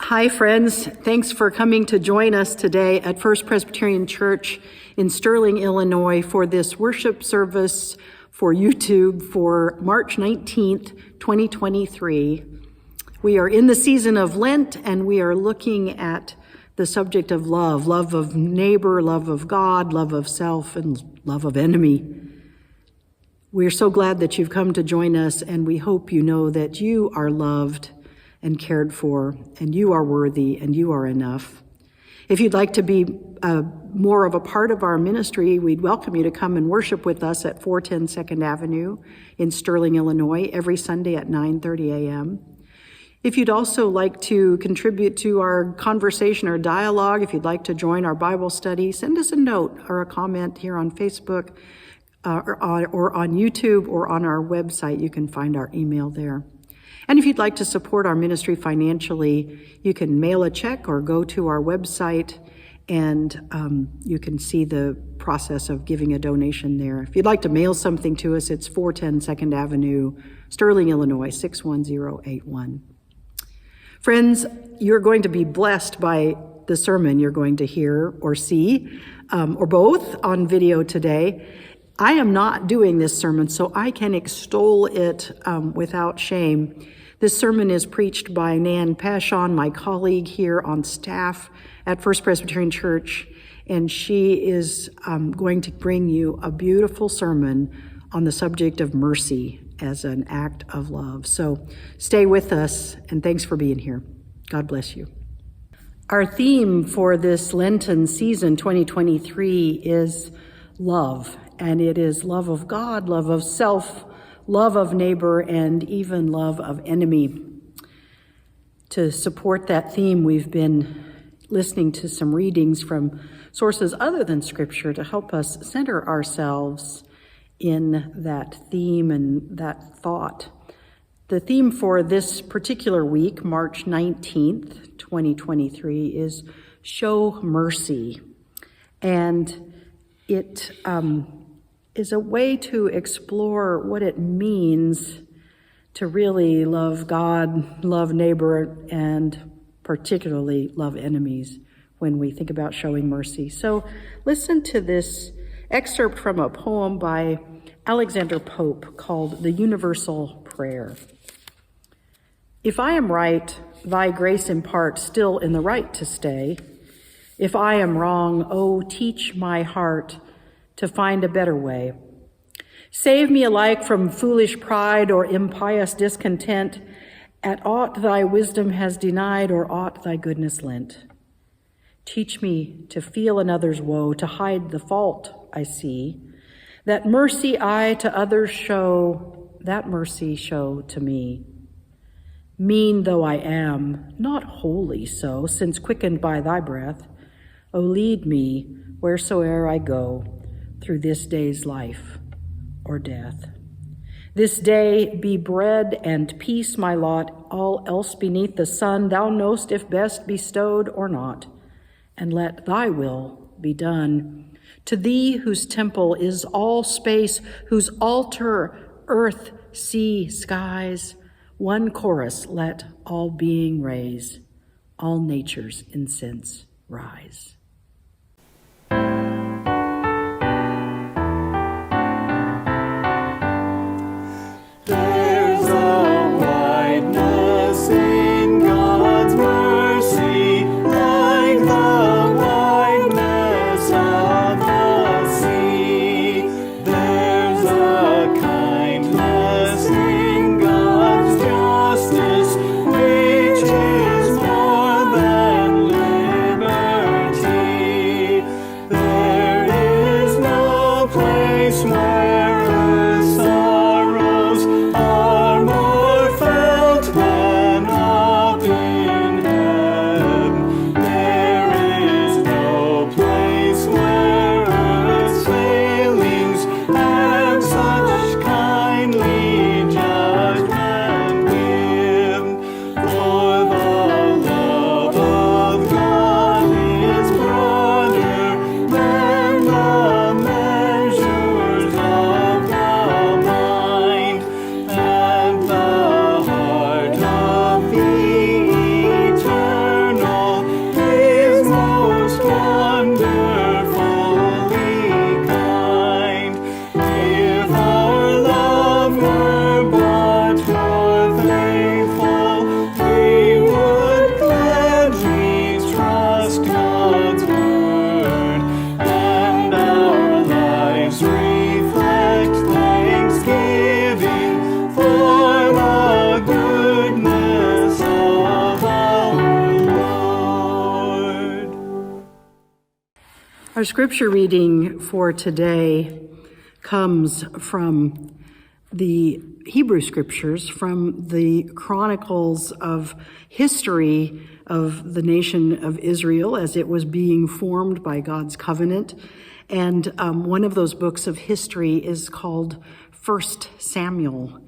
Hi, friends. Thanks for coming to join us today at First Presbyterian Church in Sterling, Illinois for this worship service for YouTube for March 19th, 2023. We are in the season of Lent, and we are looking at the subject of love of neighbor, love of God, love of self, and love of enemy. We're so glad that you've come to join us, and we hope you know that you are loved and cared for, and you are worthy, and you are enough. If you'd like to be more of a part of our ministry, we'd welcome you to come and worship with us at 410 2nd Avenue in Sterling, Illinois, every Sunday at 9:30 a.m. If you'd also like to contribute to our conversation or dialogue, if you'd like to join our Bible study, send us a note or a comment here on Facebook or on YouTube or on our website. You can find our email there. And if you'd like to support our ministry financially, you can mail a check or go to our website, and you can see the process of giving a donation there. If you'd like to mail something to us, it's 410 2nd Avenue, Sterling, Illinois, 61081. Friends, you're going to be blessed by the sermon you're going to hear or see, or both, on video today. I am not doing this sermon, so I can extol it without shame. This sermon is preached by Nan Pashon, my colleague here on staff at First Presbyterian Church, and she is going to bring you a beautiful sermon on the subject of mercy as an act of love. So stay with us, and thanks for being here. God bless you. Our theme for this Lenten season 2023 is love. And it is love of God, love of self, love of neighbor, and even love of enemy. To support that theme, we've been listening to some readings from sources other than Scripture to help us center ourselves in that theme and that thought. The theme for this particular week, March 19th, 2023, is Show Mercy. And it is a way to explore what it means to really love God, love neighbor, and particularly love enemies when we think about showing mercy. So listen to this excerpt from a poem by Alexander Pope called The Universal Prayer. If I am right, thy grace impart still in the right to stay. If I am wrong, oh, teach my heart to find a better way. Save me alike from foolish pride or impious discontent at aught thy wisdom has denied or aught thy goodness lent. Teach me to feel another's woe, to hide the fault I see, that mercy I to others show, that mercy show to me. Mean though I am, not wholly so, since quickened by thy breath, O lead me wheresoe'er I go, through this day's life or death. This day be bread and peace my lot, all else beneath the sun thou knowst if best bestowed or not, and let thy will be done. To thee whose temple is all space, whose altar earth, sea, skies, one chorus let all being raise, all nature's incense rise. Which is more than liberty. Our scripture reading for today comes from the Hebrew scriptures, from the chronicles of history of the nation of Israel as it was being formed by God's covenant. And one of those books of history is called 1 Samuel.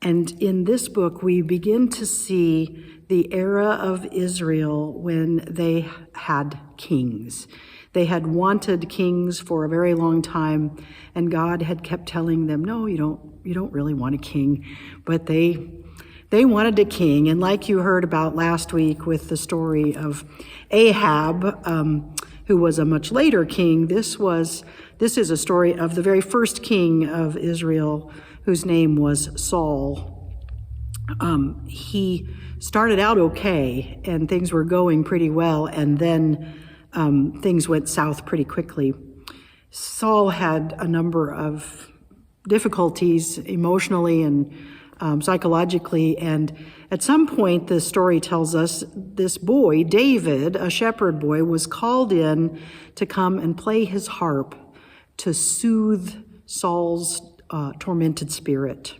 And in this book, we begin to see the era of Israel when they had kings. They had wanted kings for a very long time, and God had kept telling them, no, you don't really want a king. But they wanted a king. And like you heard about last week with the story of Ahab, who was a much later king, this is a story of the very first king of Israel, whose name was Saul. He started out okay, and things were going pretty well, and then things went south pretty quickly. Saul had a number of difficulties emotionally and psychologically, and at some point the story tells us this boy, David, a shepherd boy, was called in to come and play his harp to soothe Saul's tormented spirit.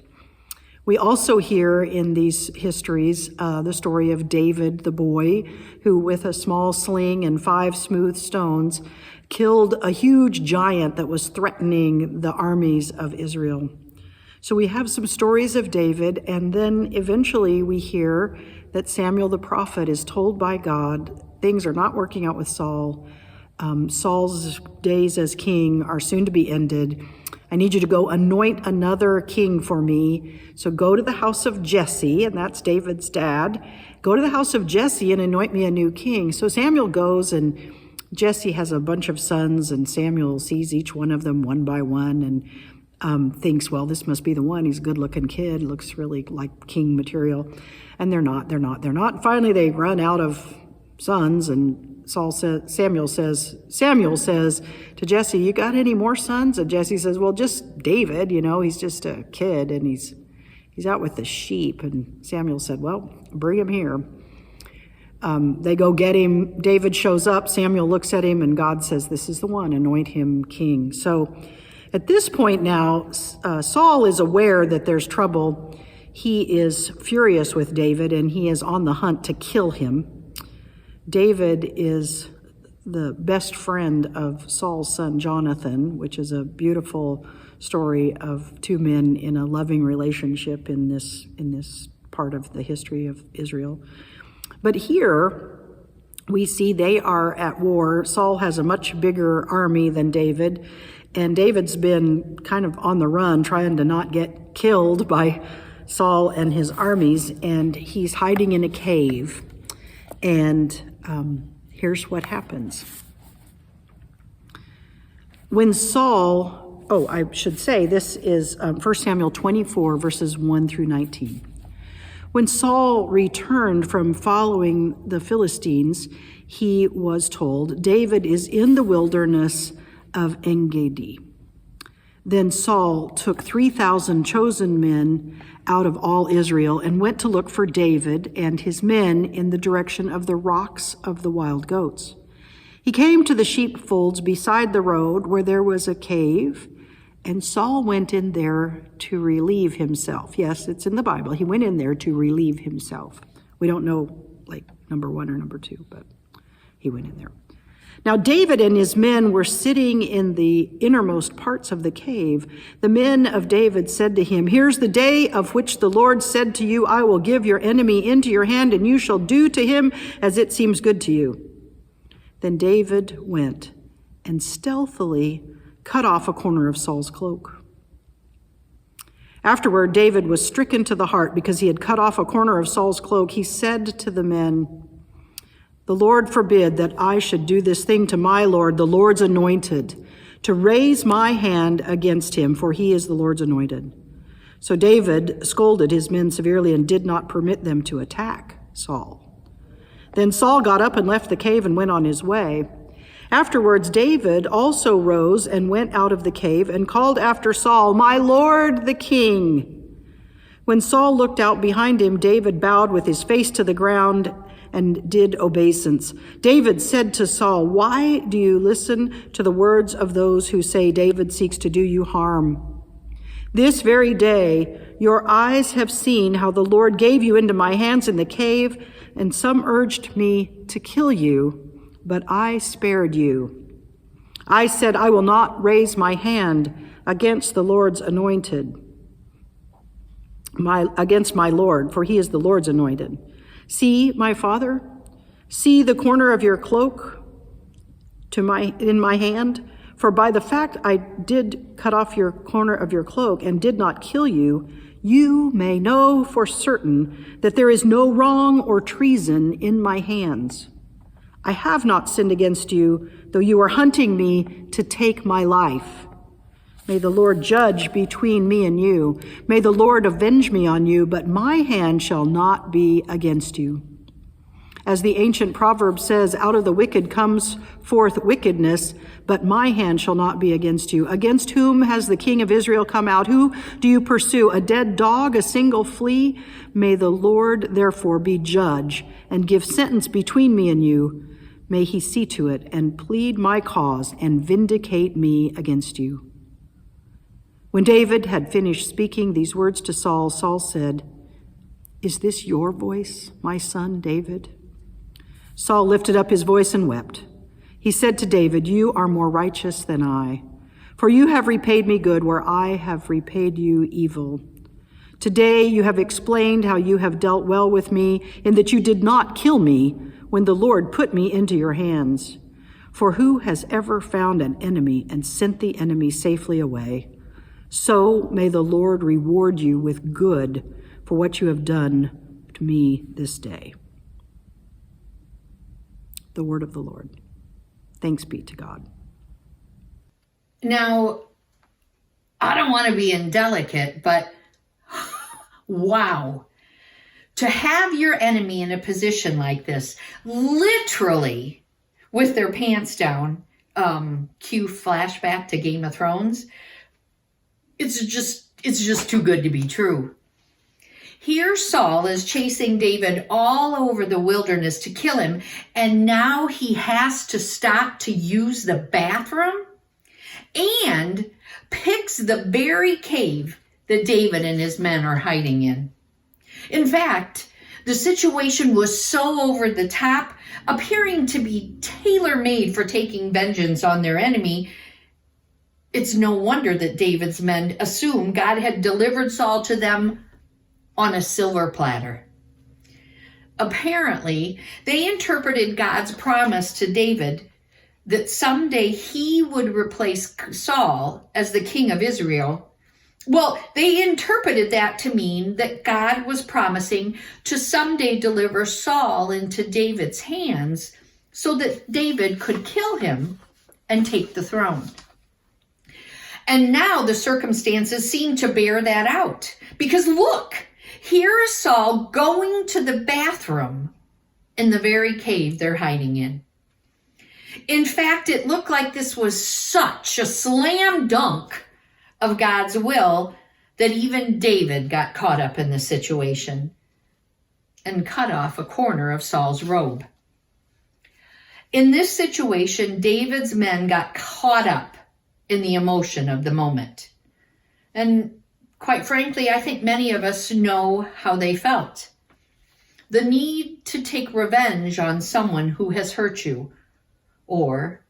We also hear in these histories the story of David, the boy, who with a small sling and 5 smooth stones killed a huge giant that was threatening the armies of Israel. So we have some stories of David, and then eventually we hear that Samuel the prophet is told by God, things are not working out with Saul. Saul's days as king are soon to be ended. I need you to go anoint another king for me. So go to the house of Jesse, and that's David's dad. Go to the house of Jesse and anoint me a new king. So Samuel goes, and Jesse has a bunch of sons, and Samuel sees each one of them one by one and thinks, well, this must be the one. He's a good-looking kid, looks really like king material. And they're not. Finally, they run out of sons, and Samuel says to Jesse, you got any more sons? And Jesse says, well, just David, he's just a kid and he's out with the sheep. And Samuel said, well, bring him here. They go get him. David shows up. Samuel looks at him and God says, this is the one, anoint him king. So at this point now, Saul is aware that there's trouble. He is furious with David and he is on the hunt to kill him. David is the best friend of Saul's son Jonathan, which is a beautiful story of 2 men in a loving relationship in this part of the history of Israel. But here we see they are at war. Saul has a much bigger army than David, and David's been kind of on the run trying to not get killed by Saul and his armies, and he's hiding in a cave. And here's what happens. When Saul, I should say this is 1 Samuel 24, verses 1 through 19. When Saul returned from following the Philistines, he was told, David is in the wilderness of En-Gedi. Then Saul took 3,000 chosen men out of all Israel and went to look for David and his men in the direction of the rocks of the wild goats. He came to the sheepfolds beside the road where there was a cave, and Saul went in there to relieve himself. Yes, it's in the Bible. He went in there to relieve himself. We don't know number 1 or number 2, but he went in there. Now David and his men were sitting in the innermost parts of the cave. The men of David said to him, here's the day of which the Lord said to you, I will give your enemy into your hand, and you shall do to him as it seems good to you. Then David went and stealthily cut off a corner of Saul's cloak. Afterward, David was stricken to the heart because he had cut off a corner of Saul's cloak. He said to the men, the Lord forbid that I should do this thing to my Lord, the Lord's anointed, to raise my hand against him, for he is the Lord's anointed. So David scolded his men severely and did not permit them to attack Saul. Then Saul got up and left the cave and went on his way. Afterwards, David also rose and went out of the cave and called after Saul, my Lord the king. When Saul looked out behind him, David bowed with his face to the ground and did obeisance. David said to Saul, "Why do you listen to the words of those who say David seeks to do you harm? This very day your eyes have seen how the Lord gave you into my hands in the cave, and some urged me to kill you, but I spared you. I said, I will not raise my hand against the Lord's anointed, against my Lord, for he is the Lord's anointed. See, my father, see the corner of your cloak in my hand, for by the fact I did cut off your corner of your cloak and did not kill you, you may know for certain that there is no wrong or treason in my hands. I have not sinned against you, though you are hunting me to take my life. May the Lord judge between me and you. May the Lord avenge me on you, but my hand shall not be against you. As the ancient proverb says, out of the wicked comes forth wickedness, but my hand shall not be against you. Against whom has the king of Israel come out? Who do you pursue? A dead dog, a single flea? May the Lord therefore be judge and give sentence between me and you. May he see to it and plead my cause and vindicate me against you." When David had finished speaking these words to Saul, Saul said, "Is this your voice, my son David?" Saul lifted up his voice and wept. He said to David, "You are more righteous than I, for you have repaid me good where I have repaid you evil. Today you have explained how you have dealt well with me in that you did not kill me when the Lord put me into your hands. For who has ever found an enemy and sent the enemy safely away? So may the Lord reward you with good for what you have done to me this day." The word of the Lord. Thanks be to God. Now, I don't want to be indelicate, but wow. To have your enemy in a position like this, literally with their pants down, cue flashback to Game of Thrones, it's just too good to be true. Here Saul is chasing David all over the wilderness to kill him, and now he has to stop to use the bathroom and picks the very cave that David and his men are hiding in. In fact, the situation was so over the top, appearing to be tailor-made for taking vengeance on their enemy. It's no wonder that David's men assumed God had delivered Saul to them on a silver platter. Apparently, they interpreted God's promise to David that someday he would replace Saul as the king of Israel. Well, they interpreted that to mean that God was promising to someday deliver Saul into David's hands so that David could kill him and take the throne. And now the circumstances seem to bear that out. Because look, here is Saul going to the bathroom in the very cave they're hiding in. In fact, it looked like this was such a slam dunk of God's will that even David got caught up in the situation and cut off a corner of Saul's robe. In this situation, David's men got caught up in the emotion of the moment. And quite frankly, I think many of us know how they felt. The need to take revenge on someone who has hurt you or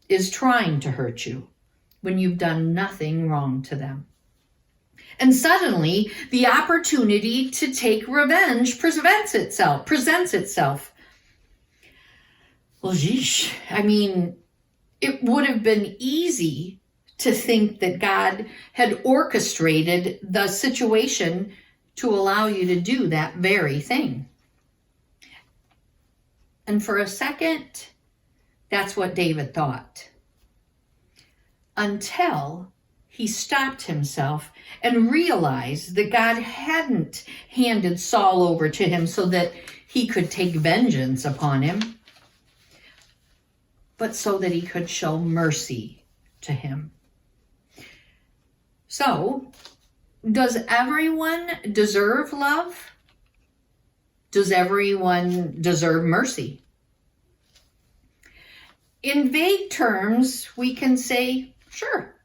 is trying to hurt you when you've done nothing wrong to them. And suddenly, the opportunity to take revenge presents itself. Well, geesh, I mean, it would have been easy to think that God had orchestrated the situation to allow you to do that very thing. And for a second, that's what David thought. Until he stopped himself and realized that God hadn't handed Saul over to him so that he could take vengeance upon him, but so that he could show mercy to him. So, does everyone deserve love? Does everyone deserve mercy? In vague terms, we can say, sure.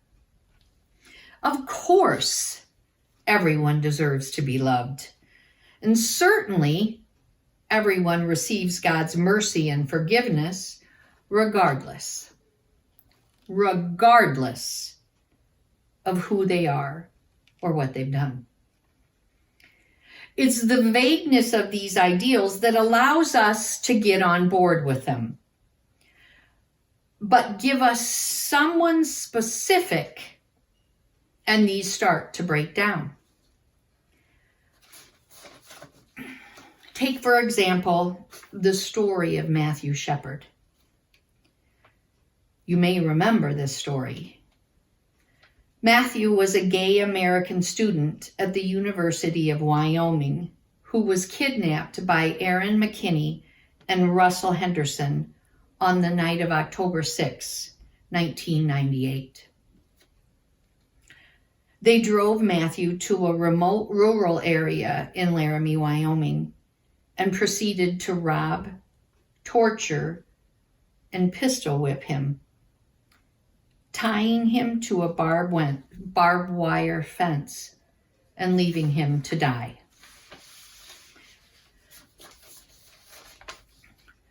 Of course, everyone deserves to be loved. And certainly, everyone receives God's mercy and forgiveness regardless of who they are or what they've done. It's the vagueness of these ideals that allows us to get on board with them, but give us someone specific, and these start to break down. Take, for example, the story of Matthew Shepard. You may remember this story. Matthew was a gay American student at the University of Wyoming who was kidnapped by Aaron McKinney and Russell Henderson on the night of October 6, 1998. They drove Matthew to a remote rural area in Laramie, Wyoming, and proceeded to rob, torture, and pistol whip him, tying him to a barbed wire fence and leaving him to die.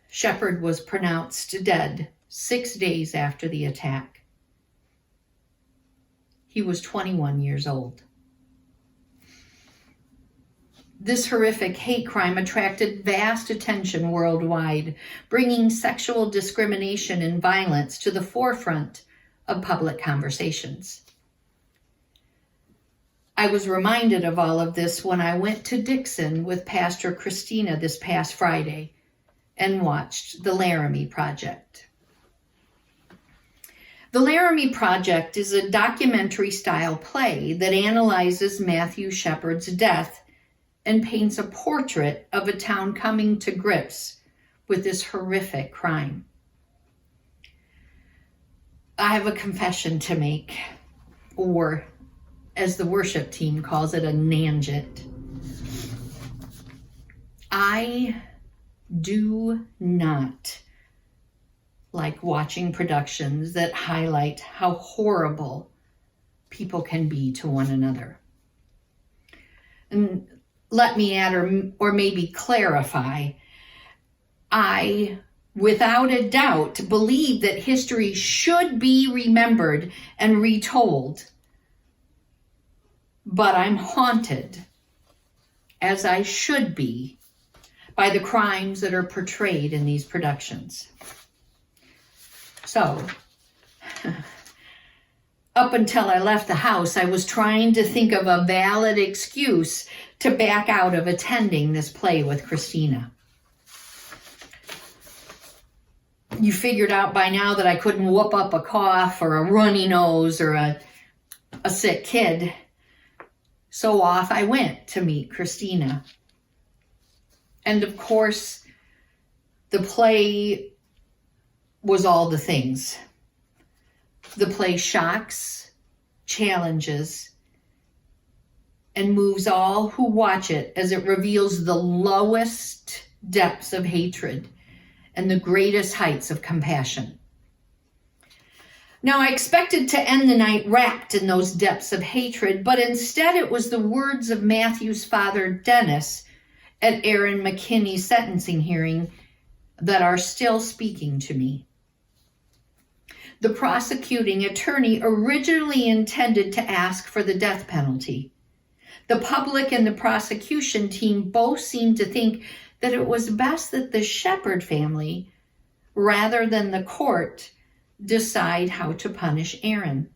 Shepard was pronounced dead 6 days after the attack. He was 21 years old. This horrific hate crime attracted vast attention worldwide, bringing sexual discrimination and violence to the forefront of public conversations. I was reminded of all of this when I went to Dixon with Pastor Christina this past Friday and watched the Laramie Project. The Laramie Project is a documentary-style play that analyzes Matthew Shepard's death and paints a portrait of a town coming to grips with this horrific crime. I have a confession to make, or as the worship team calls it, a nangit. I do not like watching productions that highlight how horrible people can be to one another. And let me add, or maybe clarify, I, without a doubt, believe that history should be remembered and retold. But I'm haunted, as I should be, by the crimes that are portrayed in these productions. So, up until I left the house, I was trying to think of a valid excuse to back out of attending this play with Christina. You figured out by now that I couldn't whoop up a cough or a runny nose or a sick kid. So off I went to meet Christina. And of course, the play was all the things. The play shocks, challenges, and moves all who watch it as it reveals the lowest depths of hatred and the greatest heights of compassion. Now, I expected to end the night wrapped in those depths of hatred, but instead it was the words of Matthew's father, Dennis, at Aaron McKinney's sentencing hearing that are still speaking to me. The prosecuting attorney originally intended to ask for the death penalty. The public and the prosecution team both seemed to think that it was best that the Shepard family, rather than the court, decide how to punish Aaron.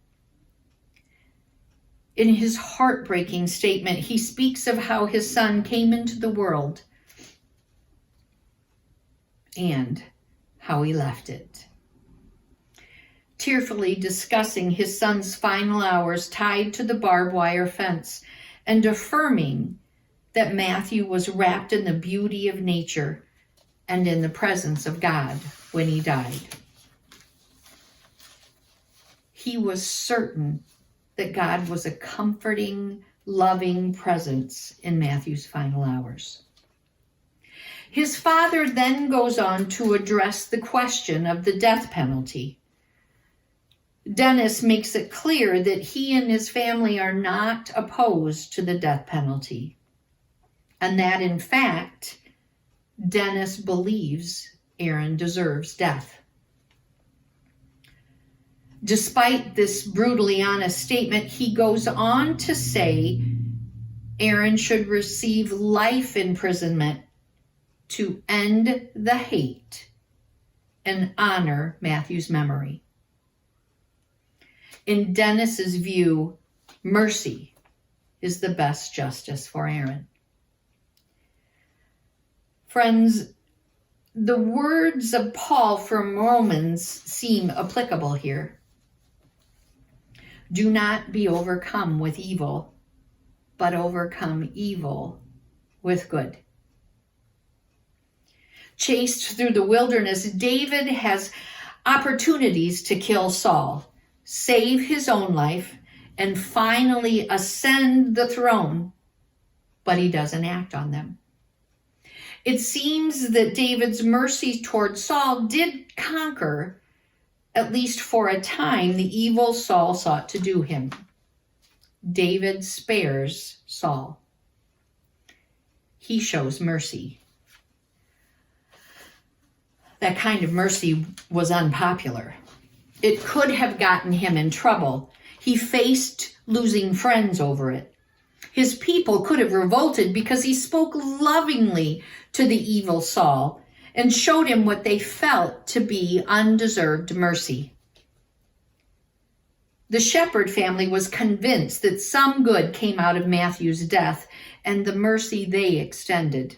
In his heartbreaking statement, he speaks of how his son came into the world and how he left it. Tearfully discussing his son's final hours tied to the barbed wire fence and affirming that Matthew was wrapped in the beauty of nature and in the presence of God when he died. He was certain that God was a comforting, loving presence in Matthew's final hours. His father then goes on to address the question of the death penalty. Dennis makes it clear that he and his family are not opposed to the death penalty, and that, in fact, Dennis believes Aaron deserves death. Despite this brutally honest statement, he goes on to say Aaron should receive life imprisonment to end the hate and honor Matthew's memory. In Dennis's view, mercy is the best justice for Aaron. Friends, the words of Paul from Romans seem applicable here. Do not be overcome with evil, but overcome evil with good. Chased through the wilderness, David has opportunities to kill Saul, save his own life, and finally ascend the throne, but he doesn't act on them. It seems that David's mercy toward Saul did conquer, at least for a time, the evil Saul sought to do him. David spares Saul. He shows mercy. That kind of mercy was unpopular. It could have gotten him in trouble. He faced losing friends over it. His people could have revolted because he spoke lovingly to the evil Saul and showed him what they felt to be undeserved mercy. The shepherd family was convinced that some good came out of Matthew's death and the mercy they extended,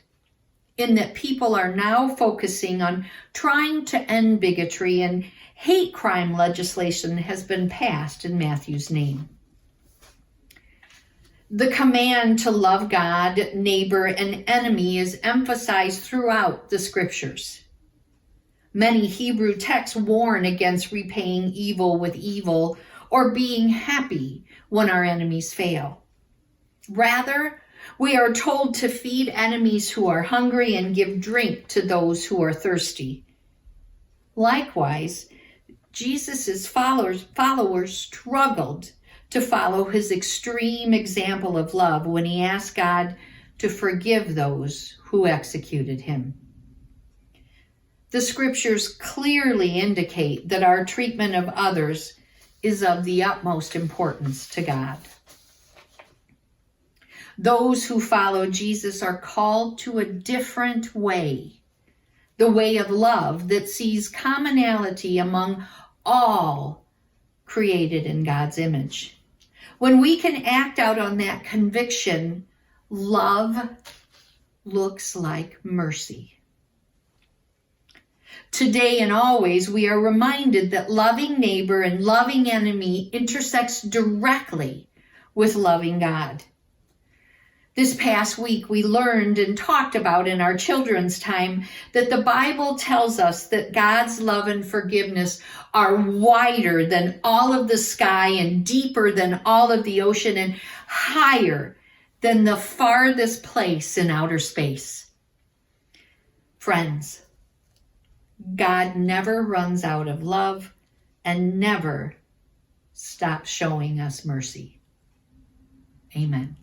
in that people are now focusing on trying to end bigotry, and hate crime legislation has been passed in Matthew's name. The command to love God, neighbor, and enemy is emphasized throughout the scriptures. Many Hebrew texts warn against repaying evil with evil or being happy when our enemies fail. Rather, we are told to feed enemies who are hungry and give drink to those who are thirsty. Likewise, Jesus' followers struggled to follow his extreme example of love when he asked God to forgive those who executed him. The scriptures clearly indicate that our treatment of others is of the utmost importance to God. Those who follow Jesus are called to a different way, the way of love that sees commonality among all created in God's image. When we can act out on that conviction, love looks like mercy. Today and always, we are reminded that loving neighbor and loving enemy intersects directly with loving God. This past week, we learned and talked about in our children's time that the Bible tells us that God's love and forgiveness are wider than all of the sky and deeper than all of the ocean and higher than the farthest place in outer space. Friends, God never runs out of love and never stops showing us mercy. Amen.